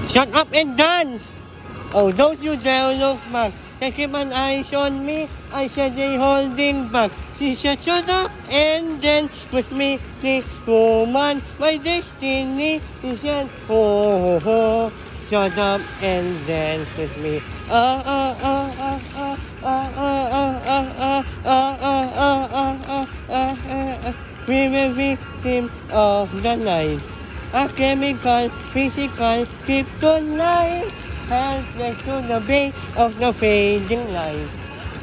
Shut up and dance! Oh, don't you dare look back. They keep an eyes on me. I said they holding back. She said, shut up and dance with me. This woman, my destiny. She said, oh, oh, oh. Shut up and dance with me. We will be victim of the night. A chemical, physical, kryptonite. Helpless to the base of the fading light.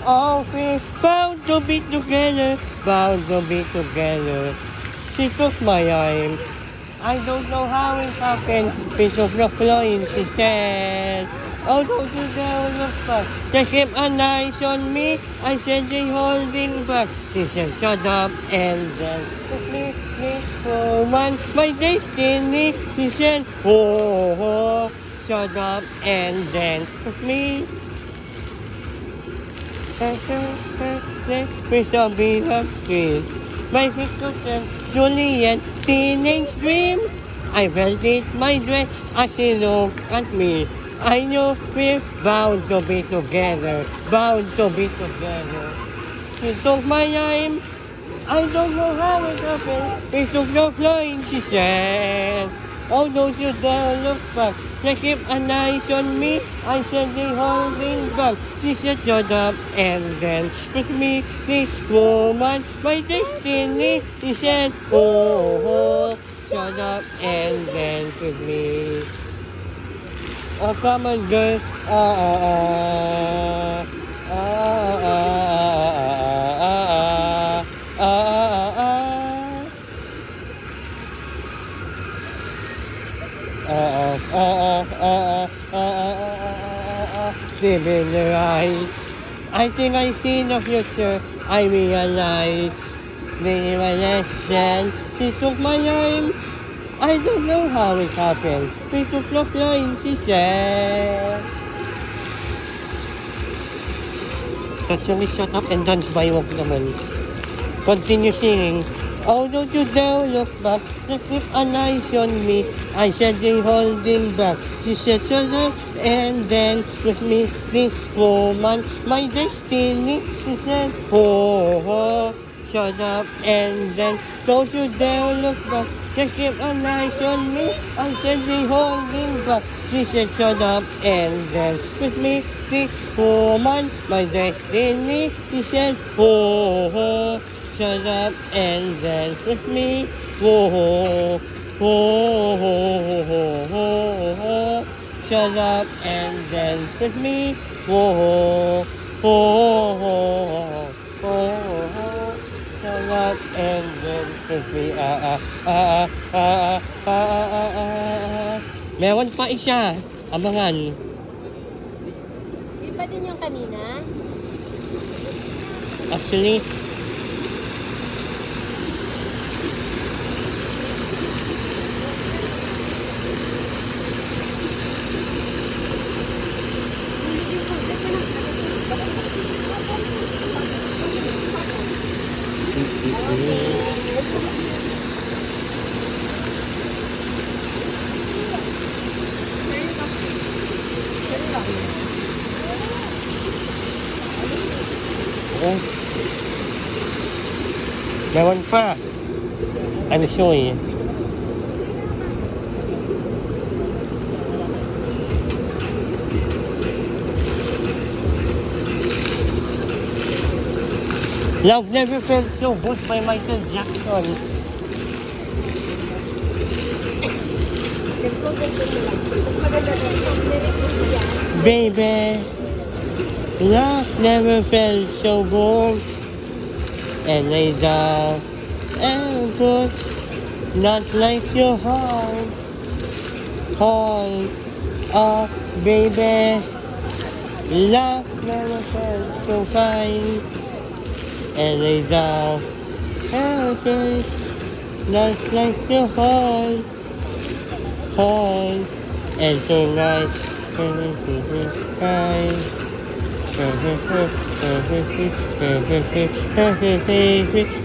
Oh, we bound to be together, bound to be together. She took my arm. I don't know how it happened. We took the floor and she said, oh, don't you dare look back. They keep an eyes on me. I said they holding back. She said, shut up and dance with me, woman, my destiny. She said, oh, oh, shut up and dance with me. Mr. Beaver Street. My picture, Juliet, teenage dream. I felt it, my dress, as she looked at me. I knew we're bound to be together, bound to be together. She took my arm. I don't know how it happened. We took the floor and she said, oh, don't you dare look back. They keep an eyes on me. I said they holding back. She said, shut up and dance with me. This woman, my destiny. She said, oh, oh, shut up and dance with me. Oh, come on, girl. Deep in the eyes, I think I see the future. I realize the lesson. She took my arm. I don't know how it happened. We took the line, she said. Actually, shut up and dance by walk naman. Continue singing. Oh, don't you dare look back. Just keep an eyes on me. I said they holding back. She said, shut up and dance with me. This woman, my destiny. She said, oh, oh, shut up and dance. Don't you dare look back. Just keep an eyes on me. I said they holding back. She said, shut up and dance with me. This woman, my destiny. She said, oh, oh, shut up and dance with me. Whoa, whoa, whoa, whoa. Shut up and dance with me. Whoa, whoa, whoa, whoa. Shut up and dance with me. Meron pa isa. Abangan. Iba din yung kanina? Actually, meron pa. I'm sure you. Love Never Felt So Good by Michael Jackson. Baby, love never felt so good. And lay down and good, not like your heart. Hold up, baby. Love never felt so fine. And lay down and good, not like your heart. Hold and tonight, fine.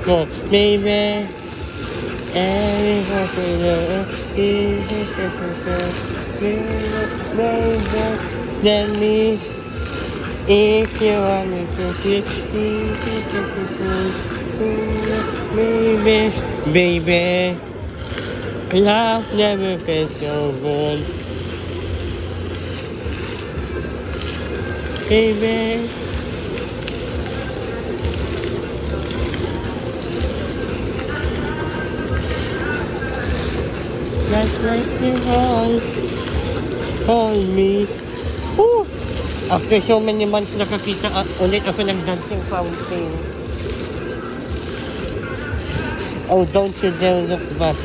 Go, baby. Baby, tell me if you want me to see. Baby, baby, love never felt so good. Baby, that's like you hold me. Woo! After so many months nakakita ulit ako ng dancing fountain. Oh, don't you dare look back.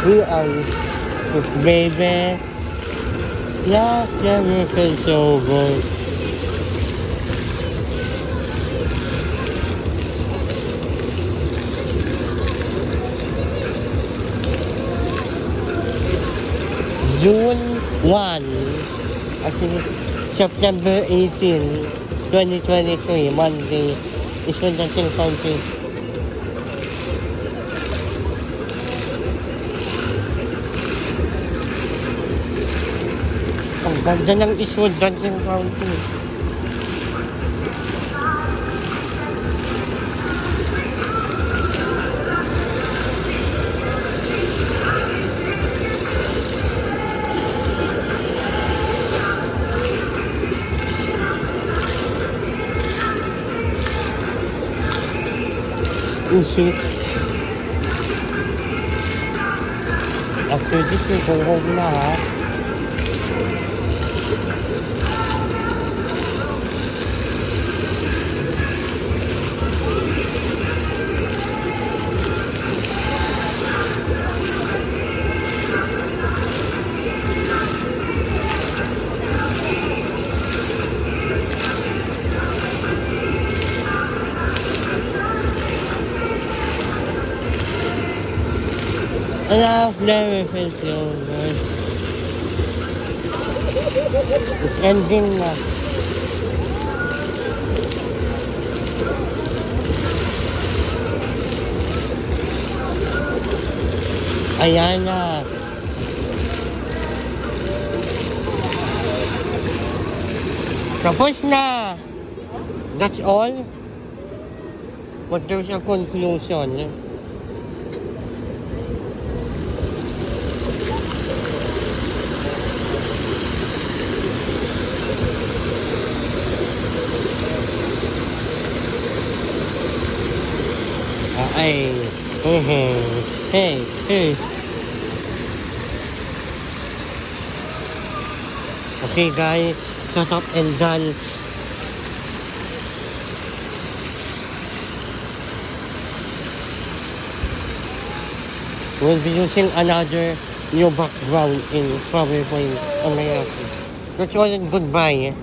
We are baby. Love never felt so good. June 1, actually September 18, 2023, Monday, is when the fountain. Ang ganda ng Eastwood Dancing Fountain. Easy. After this, we go home na ha. Love never felt so good. It's ending na. Ayan na. Tapos na. That's all. But there's a conclusion. Ay, hey. Okay guys, shut up and dance. We'll be using another new background in PowerPoint on my office. That's all and goodbye.